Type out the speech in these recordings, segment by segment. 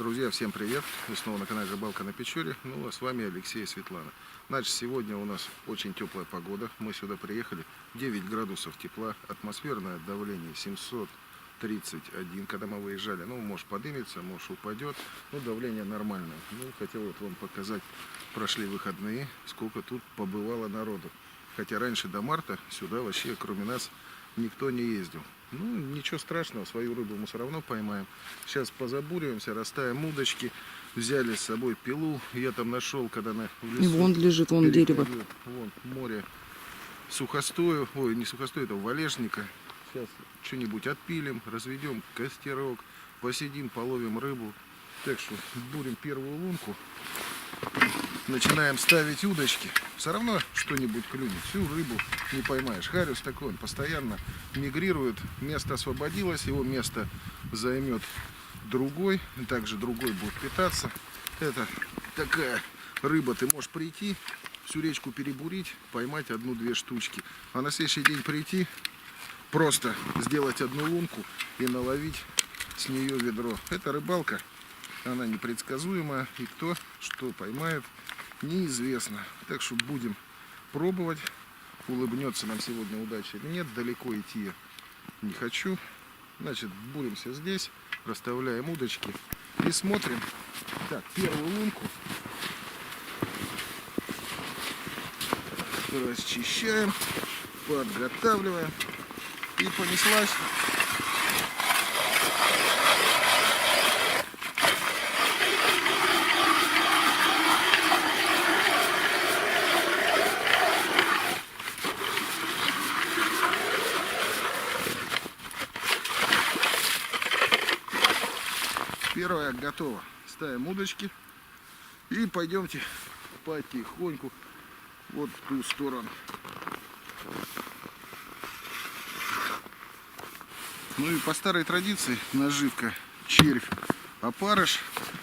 Друзья, всем привет! Вы снова на канале Рыбалка на Печоре. Ну а с вами Алексей и Светлана. Значит, сегодня у нас очень теплая погода. Мы сюда приехали. 9 градусов тепла. Атмосферное давление 731. Когда мы выезжали, ну, может поднимется, может упадет. Но давление нормальное. Ну, хотел вот вам показать. Прошли выходные, сколько тут побывало народу. Хотя раньше до марта сюда вообще, кроме нас, никто не ездил. Ну, ничего страшного, свою рыбу мы все равно поймаем. Сейчас позабуриваемся, расставим удочки. Взяли с собой пилу. Я там нашел, когда в лесу. И вон лежит, вон дерево. Вон море сухостою. Ой, не сухостою, это валежника. Сейчас что-нибудь отпилим, разведем костерок, посидим, половим рыбу. Так что бурим первую лунку. Начинаем ставить удочки. Все равно что-нибудь клюнет. Всю рыбу не поймаешь. Хариус такой, он постоянно мигрирует. Место освободилось, его место займет другой. И также другой будет питаться. Это такая рыба. Ты можешь прийти, всю речку перебурить, поймать одну-две штучки. А на следующий день прийти, просто сделать одну лунку и наловить с нее ведро. Это рыбалка. Она непредсказуемая. И кто что поймает, неизвестно. Так что будем пробовать. Улыбнется нам сегодня удача или нет. Далеко идти я не хочу. Значит, буримся здесь. Расставляем удочки. И смотрим. Так, первую лунку. Расчищаем. Подготавливаем. И понеслась. Первая готова. Ставим удочки и пойдемте потихоньку вот в ту сторону. Ну и по старой традиции наживка червь, опарыш.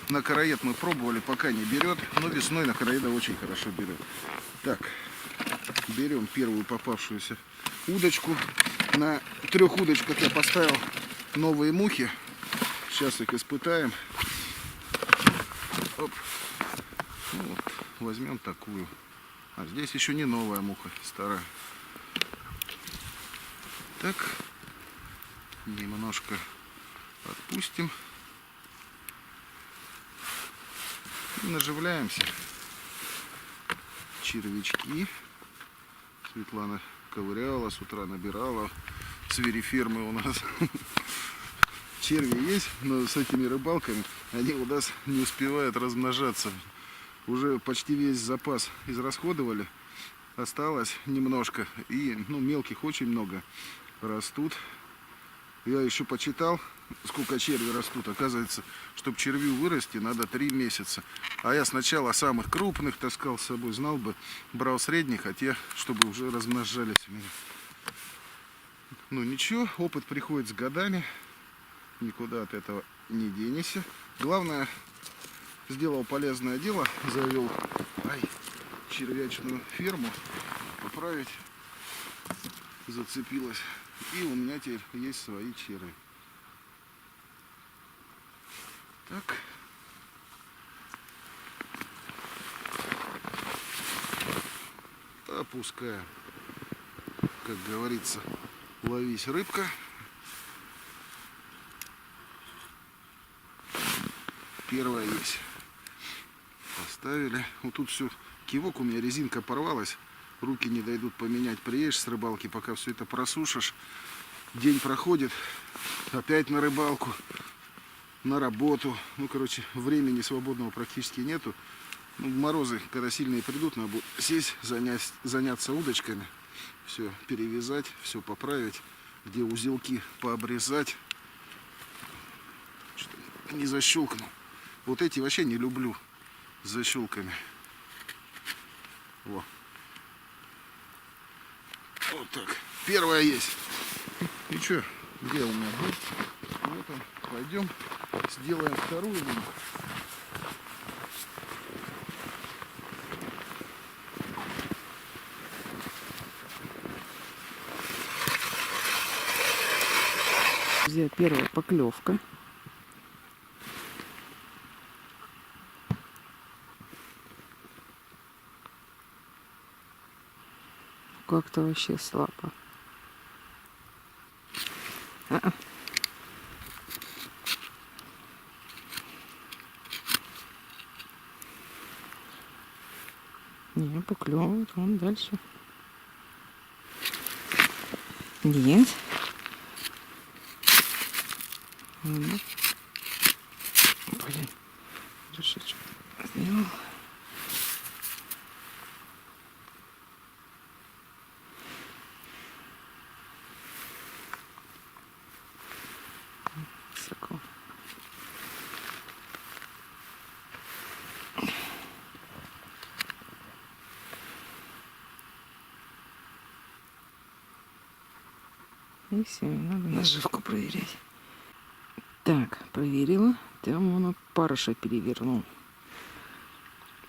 На короед мы пробовали, пока не берет, но весной на короеда очень хорошо берет. Так, берем первую попавшуюся удочку. На 3 удочках я поставил новые мухи. Сейчас их испытаем. Оп. Вот. Возьмем такую. А здесь еще не новая муха, старая. Так. Немножко отпустим. И наживляемся. Червячки. Светлана ковыряла, с утра набирала. Свири-фермы у нас. Черви есть, но с этими рыбалками они у нас не успевают размножаться. Уже почти весь запас израсходовали. Осталось немножко. И мелких очень много растут. Я еще почитал, сколько черви растут. Оказывается, чтобы червю вырасти, надо 3 месяца. А я сначала самых крупных таскал с собой. Знал бы, брал средних, а те, чтобы уже размножались у меня. Ну ничего, опыт приходит с годами. Никуда от этого не денешься. Главное, сделал полезное дело, завел червячную ферму, поправить, зацепилась. И у меня теперь есть свои черви. Так. Опускаем. Как говорится, ловись, рыбка. Первая есть. Поставили. Вот тут все. Кивок у меня, резинка порвалась. Руки не дойдут поменять. Приедешь с рыбалки, пока все это просушишь. День проходит. Опять на рыбалку. На работу. Ну, короче, времени свободного практически нету. Ну, морозы, когда сильные придут, надо будет сесть, заняться удочками. Все перевязать, все поправить. Где узелки пообрезать. Что-то не защелкнул. Вот эти вообще не люблю с защелками. Во. Вот так. Первая есть. И что? Где у меня будет? Вот он. Пойдем сделаем вторую лунку. Друзья, первая поклевка. как-то вообще слабо. Не, поклевывает, вон дальше. Нет. Блин, решечку сделал. Высоко. И все, надо наживку проверять. Так, проверила. Там он парыша перевернул.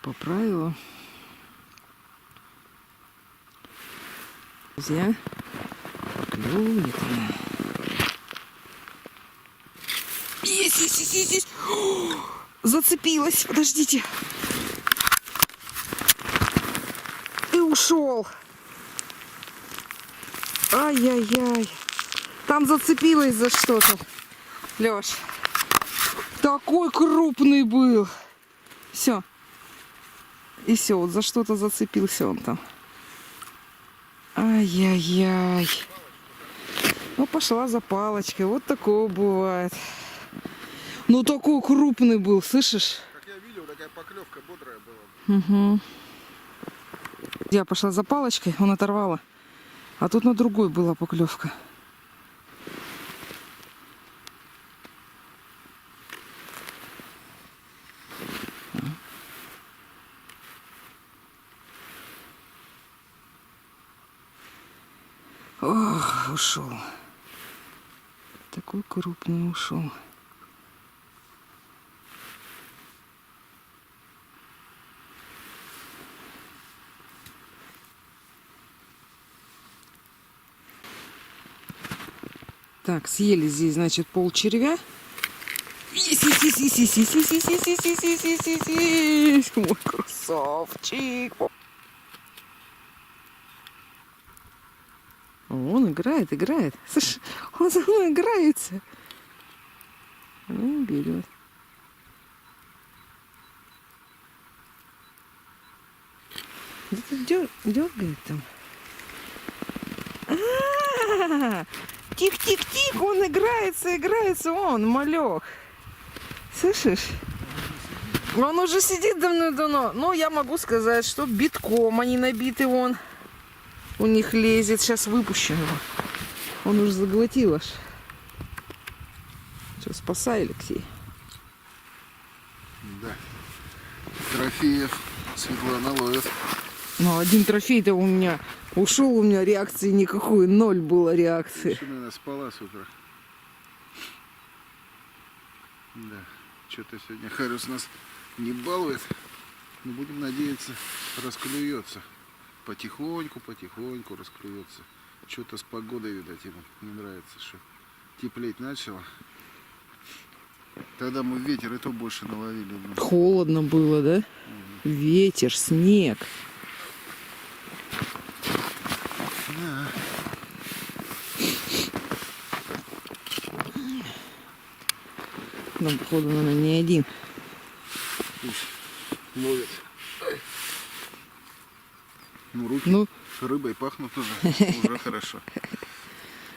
Поправила. Друзья, поклевывает она. Есть. Зацепилась, подождите. И ушел. Ай-яй-яй. Там зацепилась за что-то. Лёш, такой крупный был. Все. И все, вот за что-то зацепился он там. Ай-яй-яй. Ну, пошла за палочкой. Вот такое бывает. Ну, такой крупный был, слышишь? Как я видел, такая поклевка бодрая была. Угу. Я пошла за палочкой, он оторвала. А тут на другой была поклевка. Ох, ушел. Такой крупный ушел. Так, съели здесь, значит, пол червя. Есть. Мой красавчик. Он играет. Слушай, он за мной играется. Ну, берет. Дергает там. Тих-тих-тих, он играется, он, малек. Слышишь? Он уже сидит давно. Но я могу сказать, что битком они набиты, он у них лезет. Сейчас выпущу его. Он уже заглотил аж. Что, спасай, Алексей? Да. Трофеев Светлана ловит. Ну, один трофей-то у меня ушел, у меня реакции никакой, 0 было реакции. Еще, наверное, спала с утра. Да, что-то сегодня Харюс нас не балует. Но будем надеяться, расклюется. Потихоньку расклюется. Что-то с погодой, видать, ему не нравится, что теплеть начало. Тогда мы ветер и то больше наловили. Холодно было, да? Ветер, снег. Да. Там, походу, наверное, не один. Пусть ловит. Ну, руки рыбой пахнут уже хорошо.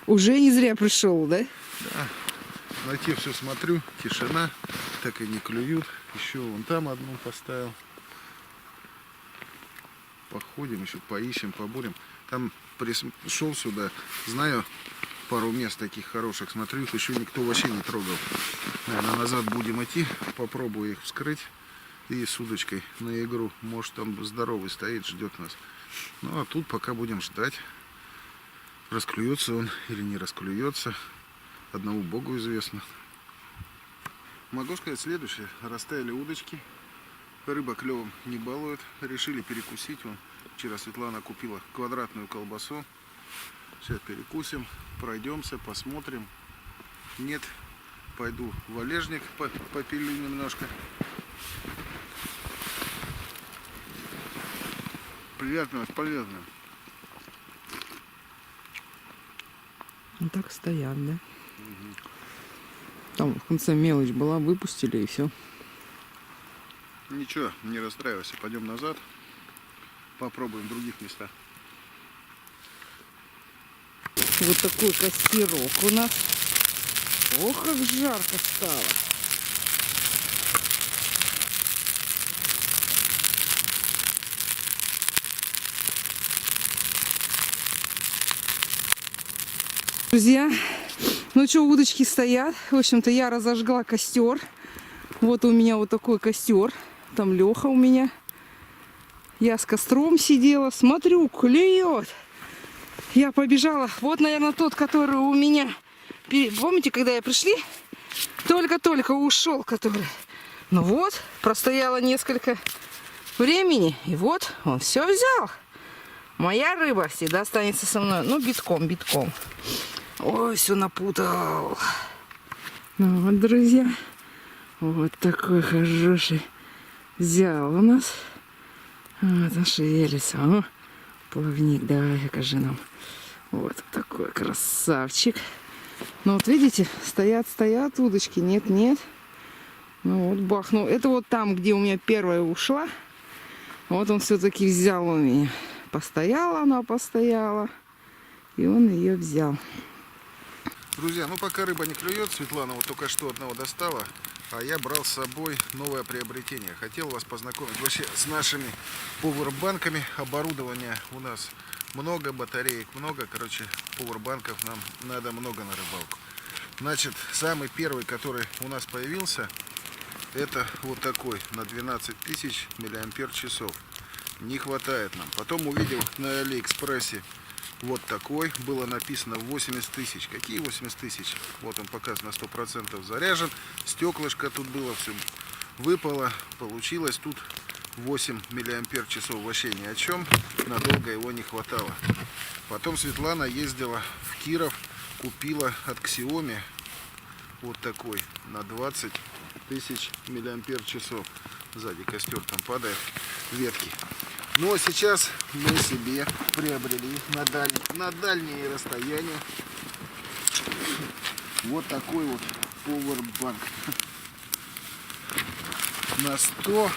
Уже не зря пришел, да? Да. На те все смотрю, тишина, так и не клюют. Еще вон там одну поставил. Походим, еще поищем, побурим. Там пришел сюда, знаю пару мест таких хороших, смотрю, их еще никто вообще не трогал. Наверное, назад будем идти, попробую их вскрыть и с удочкой на игру. Может, там здоровый стоит, ждет нас. Ну, а тут пока будем ждать, расклюется он или не расклюется. Одному Богу известно. Могу сказать следующее. Расставили удочки. Рыба клевом не балует. Решили перекусить. Вчера Светлана купила квадратную колбасу. Сейчас перекусим, пройдемся, посмотрим. Нет, пойду в валежник попилю немножко. Приятного, полезного. Вот так стоят, да? Там в конце мелочь была, выпустили и все. Ничего, не расстраивайся, пойдем назад. Попробуем в других местах. Вот такой костерок у нас. Ох, как жарко стало. Друзья, ну что, удочки стоят. В общем-то, я разожгла костер. Вот у меня вот такой костер. Там Леха у меня. Я с костром сидела. Смотрю, клюет. Я побежала. Вот, наверное, тот, который у меня... Помните, когда я пришли? Только-только ушел, который... Ну вот, простояло несколько времени. И вот, он все взял. Моя рыба всегда останется со мной. Ну, битком. Ой, все напутал. Ну вот, друзья. Вот такой хороший взял у нас. Вот он шевелится. О, плавник, давай, покажи нам. Вот такой красавчик. Ну вот видите, стоят удочки. Нет. Ну вот бахнул. Это вот там, где у меня первая ушла. Вот он все-таки взял у меня. Постояла она, и он ее взял. Друзья, ну пока рыба не клюет, Светлана вот только что одного достала, а я брал с собой новое приобретение. Хотел вас познакомить вообще с нашими пауэрбанками. Оборудования у нас много, батареек много, короче, пауэрбанков нам надо много на рыбалку. Значит, самый первый, который у нас появился, это вот такой на 12 тысяч мАч. Не хватает нам. Потом увидел на Алиэкспрессе вот такой. Было написано 80 тысяч. Какие 80 тысяч? Вот он показан на 100% заряжен. Стеклышко тут было, все выпало. Получилось тут 8 мАч. Вообще ни о чем. Надолго его не хватало. Потом Светлана ездила в Киров. Купила от Xiaomi вот такой на 20 тысяч мАч. Сзади костер там падает, ветки. Ну а сейчас мы себе приобрели на дальние расстояния вот такой вот пауэрбанк на 105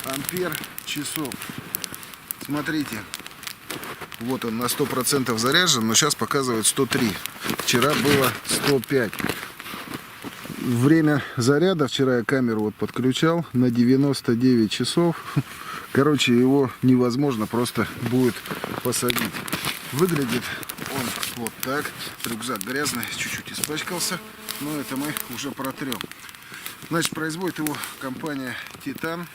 ампер-часов. Смотрите, вот он на 100% заряжен, но сейчас показывает 103. Вчера было 105. Время заряда, вчера я камеру вот подключал на 99 часов. Короче, его невозможно просто будет посадить. Выглядит он вот так. Рюкзак грязный, чуть-чуть испачкался. Но это мы уже протрем. Значит, производит его компания Titan.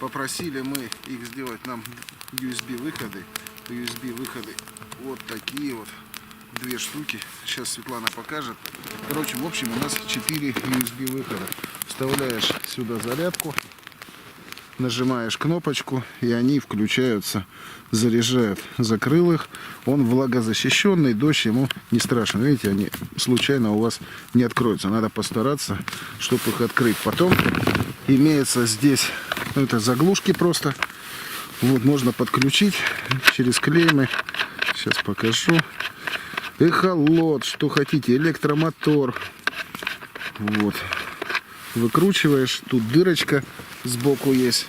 Попросили мы их сделать нам USB выходы. USB выходы вот такие вот. 2 штуки. Сейчас Светлана покажет. Короче, в общем, у нас 4 USB выхода. Вставляешь сюда зарядку, нажимаешь кнопочку, и они включаются, заряжают. Закрыл их. Он влагозащищенный, дождь ему не страшно. Видите, они случайно у вас не откроются. Надо постараться, чтобы их открыть. Потом имеется здесь, ну, это заглушки просто. Вот можно подключить через клеймы. Сейчас покажу. Эхолот, что хотите, электромотор. Вот. Выкручиваешь, тут дырочка сбоку есть.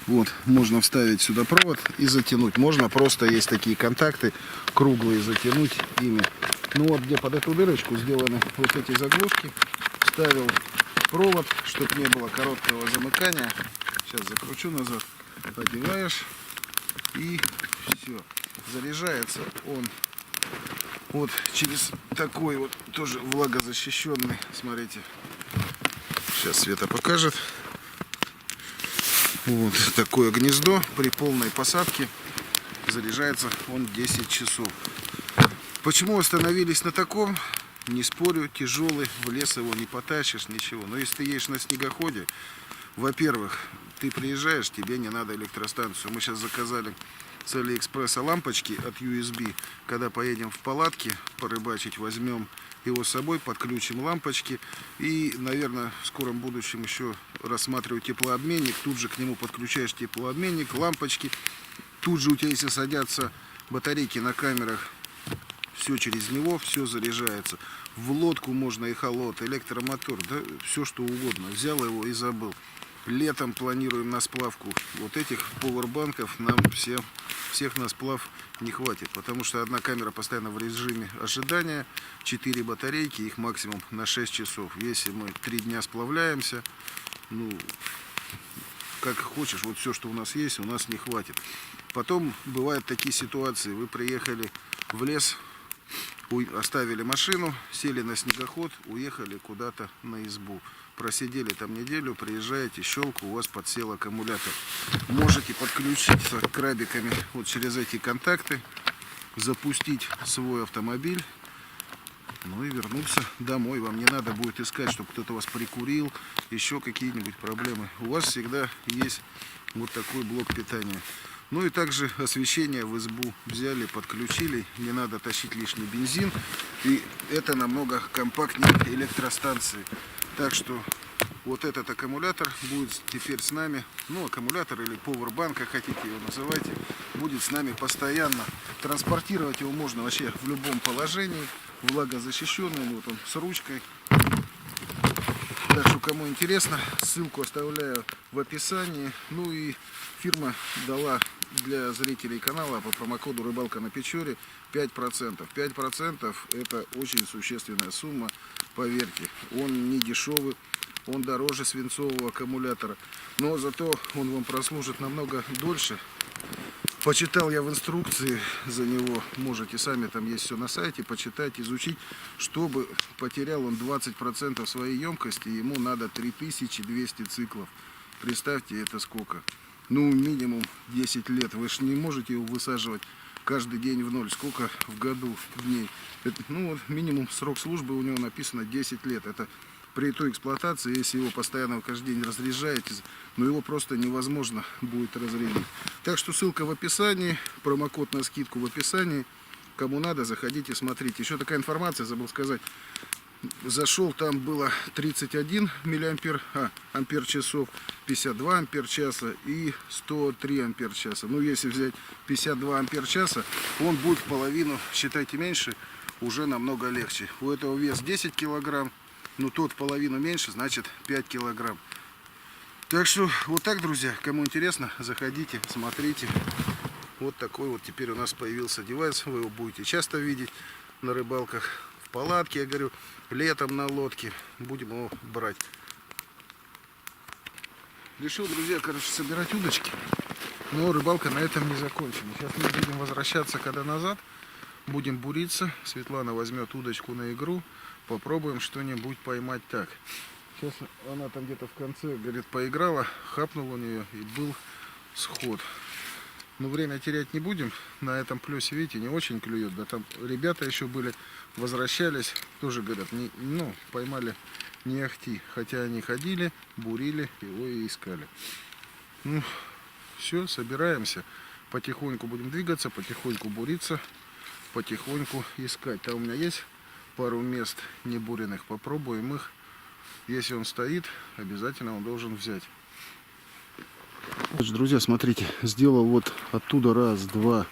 Вот, можно вставить сюда провод и затянуть. Можно просто, есть такие контакты круглые, затянуть ими. Ну вот, где под эту дырочку сделаны вот эти заглушки. Вставил провод, чтобы не было короткого замыкания. Сейчас закручу назад. Одеваешь и все. Заряжается он вот через такой вот тоже влагозащищенный. Смотрите. Сейчас Света покажет. Вот такое гнездо. При полной посадке заряжается он 10 часов. Почему остановились на таком? Не спорю, тяжелый, в лес его не потащишь, ничего. Но если ты едешь на снегоходе, во-первых, ты приезжаешь, тебе не надо электростанцию. Мы сейчас заказали с Алиэкспресса лампочки от USB. Когда поедем в палатке порыбачить, возьмем его с собой, подключим лампочки. И, наверное, в скором будущем еще рассматриваю теплообменник. Тут же к нему подключаешь теплообменник, лампочки. Тут же у тебя, если садятся батарейки на камерах, все через него, все заряжается. В лодку можно эхолот, электромотор, да, все что угодно. Взял его и забыл. Летом планируем на сплавку. Вот этих повербанков нам всех на сплав не хватит, потому что одна камера постоянно в режиме ожидания, 4 батарейки, их максимум на 6 часов. Если мы 3 дня сплавляемся, ну, как хочешь, вот все, что у нас есть, у нас не хватит. Потом бывают такие ситуации, вы приехали в лес, оставили машину, сели на снегоход, уехали куда-то на избу. Просидели там неделю, приезжаете, щелку, у вас подсел аккумулятор. Можете подключиться крабиками вот через эти контакты, запустить свой автомобиль, ну и вернуться домой. Вам не надо будет искать, чтобы кто-то вас прикурил, еще какие-нибудь проблемы. У вас всегда есть вот такой блок питания. Ну и также освещение в избу взяли, подключили, не надо тащить лишний бензин. И это намного компактнее электростанции. Так что вот этот аккумулятор будет теперь с нами, ну аккумулятор или powerbank, как хотите его называйте, будет с нами постоянно. Транспортировать его можно вообще в любом положении, влагозащищенный, вот он с ручкой. Так что кому интересно, ссылку оставляю в описании. Ну и фирма дала для зрителей канала по промокоду «Рыбалка на Печоре» 5%. 5% это очень существенная сумма, поверьте. Он не дешевый, он дороже свинцового аккумулятора, но зато он вам прослужит намного дольше. Почитал я в инструкции за него, можете сами, там есть все на сайте, почитать, изучить, чтобы потерял он 20% своей емкости, ему надо 3200 циклов. Представьте, это сколько? Ну, минимум 10 лет. Вы же не можете его высаживать каждый день в ноль. Сколько в году дней? Это, ну, вот минимум срок службы у него написано 10 лет. Это при той эксплуатации, если его постоянно каждый день разряжаете, но его просто невозможно будет разрядить. Так что ссылка в описании, промокод на скидку в описании. Кому надо, заходите, смотрите. Еще такая информация, забыл сказать. Зашел, там было 31 ампер часов, 52 ампер часа и 103 ампер часа. Ну, если взять 52 ампер часа, он будет в половину, считайте, меньше, уже намного легче. У этого вес 10 килограмм, но тот в половину меньше, значит 5 килограмм. Так что вот так, друзья, кому интересно, заходите, смотрите. Вот такой вот теперь у нас появился девайс, вы его будете часто видеть на рыбалках. Палатки, я говорю, летом на лодке. Будем его брать. Решил, друзья, короче, собирать удочки. Но рыбалка на этом не закончена. Сейчас мы будем возвращаться когда назад. Будем буриться. Светлана возьмет удочку на игру. Попробуем что-нибудь поймать так. Сейчас она там где-то в конце, говорит, поиграла. Хапнул у нее и был сход. Но время терять не будем. На этом плюсе, видите, не очень клюет. Да там ребята еще были, возвращались, тоже говорят, поймали не ахти. Хотя они ходили, бурили, его и искали. Ну, все, собираемся. Потихоньку будем двигаться, потихоньку буриться, потихоньку искать. Там у меня есть пару мест небуренных, попробуем их. Если он стоит, обязательно он должен взять. Друзья, смотрите, сделал вот оттуда 1, 2,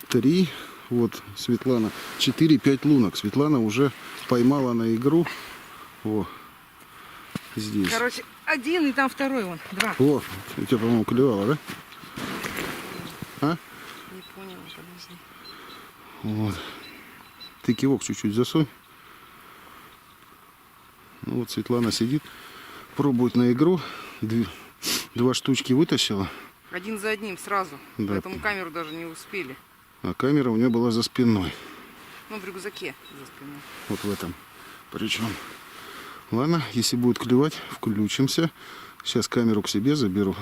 3, вот Светлана, 4-5 лунок. Светлана уже поймала на игру. О, здесь. Короче, один и там второй вон, 2. О, у тебя, по-моему, клевало, да? А? Не поняла, подожди. Вот. Ты кивок чуть-чуть засунь. Ну, вот Светлана сидит, пробует на игру. 2 штучки вытащила. Один за одним сразу. Да. Поэтому камеру даже не успели. А камера у нее была за спиной. Ну, в рюкзаке за спиной. Вот в этом. Причем. Ладно, если будет клевать, включимся. Сейчас камеру к себе заберу.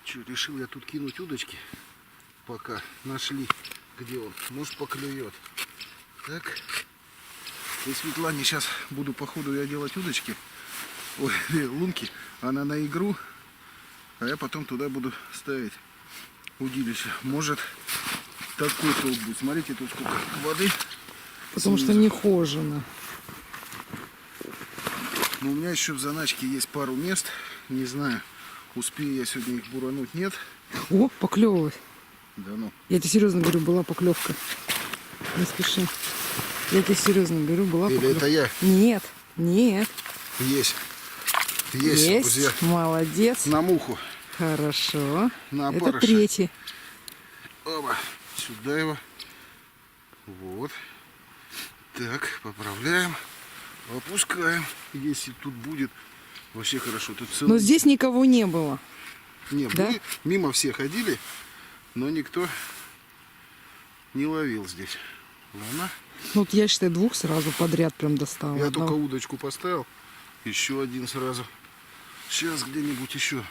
Че, решил я тут кинуть удочки. Пока нашли, где он. Может, поклюет. Так. И Светлане сейчас буду по ходу я делать удочки. Ой, лунки. Она на игру. А я потом туда буду ставить удилище. Может, такой толк будет. Смотрите, тут сколько воды. Потому что не хожено. Но у меня еще в заначке есть пару мест. Не знаю, успею я сегодня их бурануть, нет. О, поклевалась. Да ну. Я тебе серьезно говорю, была поклевка. Не спеши. Я тебе серьезно говорю, была Или поклевка. это я? Нет, нет. Есть. Есть, друзья. Молодец. На муху. Хорошо. На Это опарыша. третий. Оба. Сюда его. Вот. Так, поправляем. Опускаем. Если тут будет, вообще хорошо. Тут целый... Но здесь никого не было. Не, да? мы мимо все ходили, но никто не ловил здесь. Ладно. Ну, вот я, считаю, двух сразу подряд прям достала. Я да. только удочку поставил. Еще один сразу. Сейчас где-нибудь еще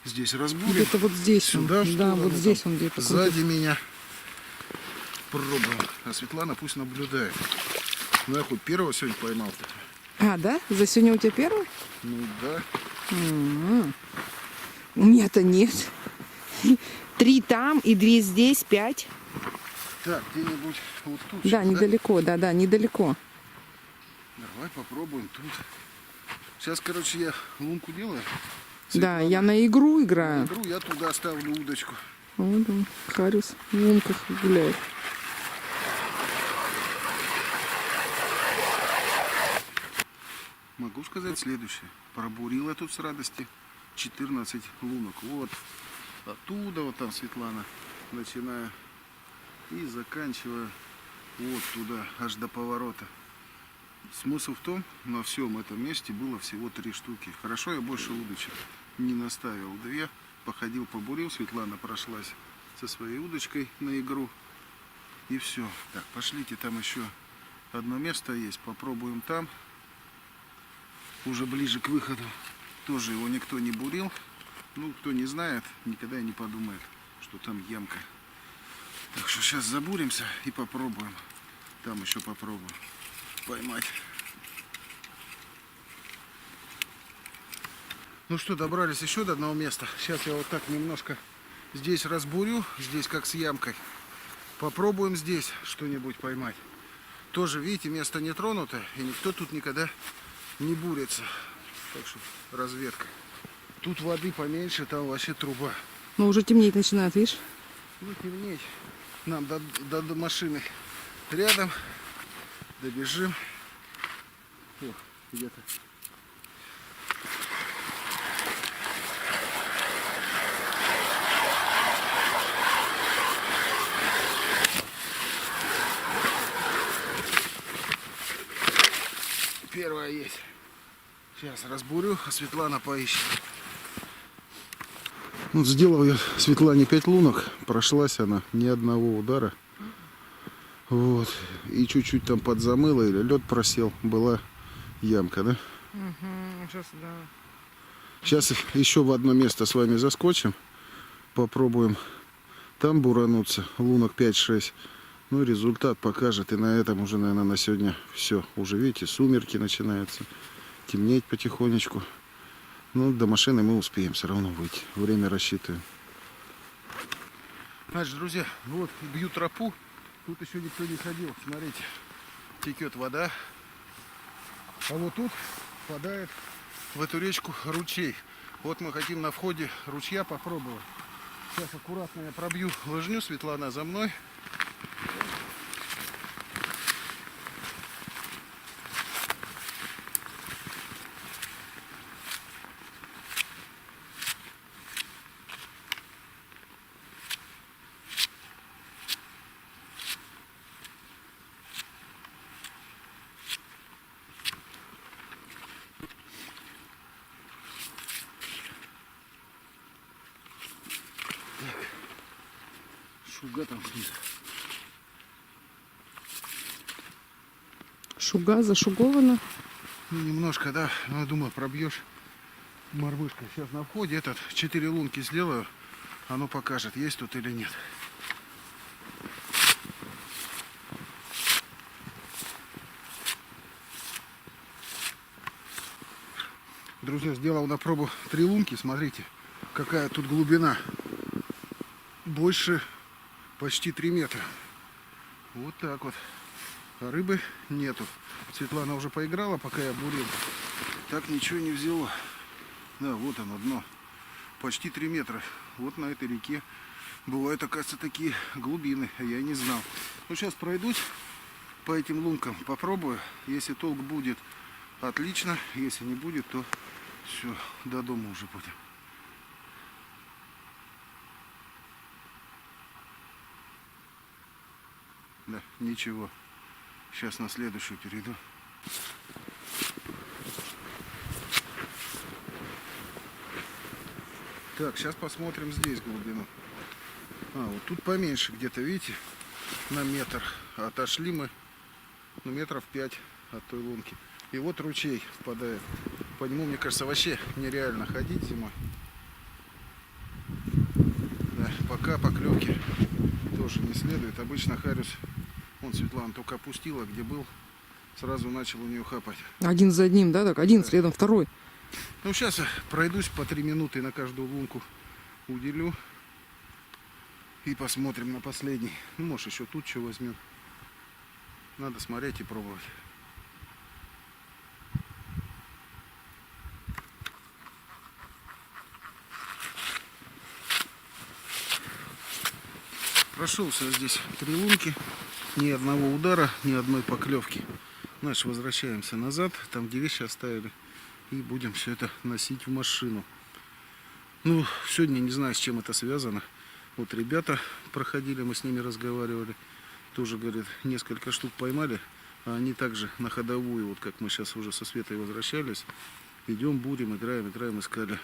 здесь разбурим. Где-то вот здесь Сюда, он. что Да, ли, вот ну, здесь там он где-то. сзади меня. Пробуем. А Светлана пусть наблюдает. Ну, я хоть первого сегодня поймал-то. А, да? За сегодня у тебя первый? Ну да. У меня-то нет. 3 там и 2 здесь, 5. Так, где-нибудь вот тут. Да, сейчас, недалеко, да, недалеко. Давай попробуем тут. Сейчас, короче, я лунку делаю. Да, я на игру играю. Игру, я туда ставлю удочку. Вот он, Харис в лунках гуляет. Могу сказать следующее. Пробурил я тут с радости 14 лунок. Вот оттуда, вот там Светлана, начиная и заканчивая вот туда, аж до поворота. Смысл в том, на всем этом месте было всего 3 штуки. Хорошо, я больше удочек не наставил. 2. Походил, побурил. Светлана прошлась со своей удочкой на игру. И все. Так, пошлите, там еще одно место есть. Попробуем там. Уже ближе к выходу. Тоже его никто не бурил. Ну, кто не знает, никогда и не подумает, что там ямка. Так что сейчас забуримся и попробуем. Там еще попробуем поймать. Ну что, добрались еще до одного места. Сейчас я вот так немножко здесь разбурю. Здесь как с ямкой. Попробуем здесь что-нибудь поймать. Тоже, видите, место не тронуто. И никто тут никогда не бурится. Так что разведка. Тут воды поменьше, там вообще труба. Но уже темнеть начинает, видишь? Ну, темнеть. Нам до машины рядом. Добежим. О, где-то. Первая есть. Сейчас разбурю, а Светлана поищет. Вот сделал я Светлане 5 лунок. Прошлась она ни одного удара. Вот. И чуть-чуть там подзамыло или лед просел. Была ямка, да? Угу, сейчас, да. Сейчас еще в одно место с вами заскочим. Попробуем там бурануться. Лунок 5-6. Ну, результат покажет. И на этом уже, наверное, на сегодня все. Уже, видите, сумерки начинаются. Темнеть потихонечку. Ну, до машины мы успеем все равно выйти. Время рассчитываем. Значит, друзья, вот бью тропу. Тут еще никто не ходил. Смотрите, текет вода. А вот тут впадает в эту речку ручей. Вот мы хотим на входе ручья попробовать. Сейчас аккуратно я пробью лыжню. Светлана за мной. Шуга там снизу. Шуга зашугована. Ну, немножко, да. Ну, я думаю, пробьешь мормышкой. Сейчас на входе этот 4 лунки сделаю. Оно покажет, есть тут или нет. Друзья, сделал на пробу 3 лунки. Смотрите, какая тут глубина. Больше почти 3 метра. Вот так вот. А рыбы нету. Светлана уже поиграла, пока я бурил. Так ничего не взяла. Да, вот оно дно. Почти 3 метра. Вот на этой реке Бывают, оказывается, такие глубины, а я не знал. Ну, сейчас пройдусь по этим лункам, попробую. Если толк будет, отлично. Если не будет, то все, до дома уже будем. Да, ничего. Сейчас на следующую перейду. Так, сейчас посмотрим здесь глубину. Вот тут поменьше где-то, видите, на метр. Отошли мы, ну, метров 5 от той лунки. И вот ручей впадает. По нему, мне кажется, вообще нереально ходить зимой. Да, пока поклевки тоже не следует. Обычно Хариус, он Светлана только опустила, где был, сразу начал у нее хапать. Один за одним, да, так? Один, следом второй. Ну, сейчас пройдусь по 3 минуты на каждую лунку уделю. И посмотрим на последний. Ну, может, еще тут что возьмем. Надо смотреть и пробовать. Прошелся здесь 3 лунки. Ни одного удара, ни одной поклевки. Значит, возвращаемся назад. Там, где вещи оставили. И будем все это носить в машину. Ну, сегодня не знаю, с чем это связано. Вот ребята проходили, мы с ними разговаривали. Тоже, говорят, несколько штук поймали. А они также на ходовую, вот как мы сейчас уже со Светой возвращались. Идем, будем, играем, искали.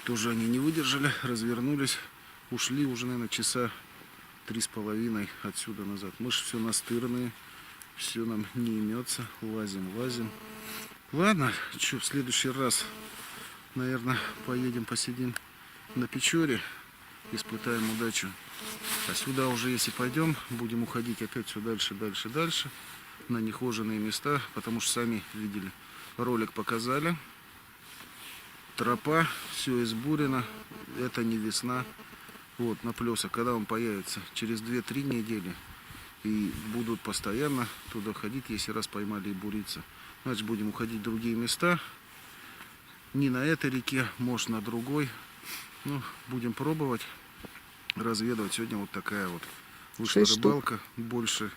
Тоже они не выдержали, развернулись. Ушли уже, наверное, часа 3,5 отсюда назад. Мы же все настырные. Все нам не имется. Лазим. Ладно, что, в следующий раз, наверное, поедем, посидим на Печоре, испытаем удачу. А сюда уже, если пойдем, будем уходить опять все дальше, на нехоженные места, потому что сами видели, ролик показали. Тропа, все избурено, это не весна. Вот, на Плесах, когда он появится, через 2-3 недели, и будут постоянно туда ходить, если раз поймали и буриться. Значит, будем уходить в другие места. Не на этой реке, может, на другой. Ну, будем пробовать, разведывать. Сегодня вот такая вот вышла рыбалка. Больше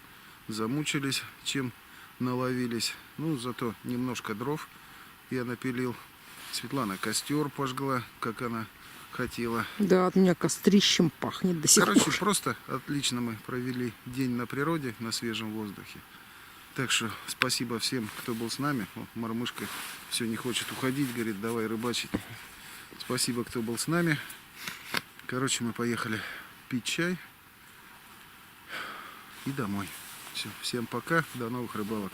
замучились, чем наловились. Ну, зато немножко дров я напилил. Светлана костер пожгла, как она хотела. Да, от меня кострищем пахнет до сих Короче, пор. просто отлично мы провели день на природе, на свежем воздухе. Так что спасибо всем, кто был с нами. О, Мормышка все не хочет уходить, говорит, давай рыбачить. Спасибо, кто был с нами. Короче, мы поехали пить чай и домой. Все, всем пока, до новых рыбалок.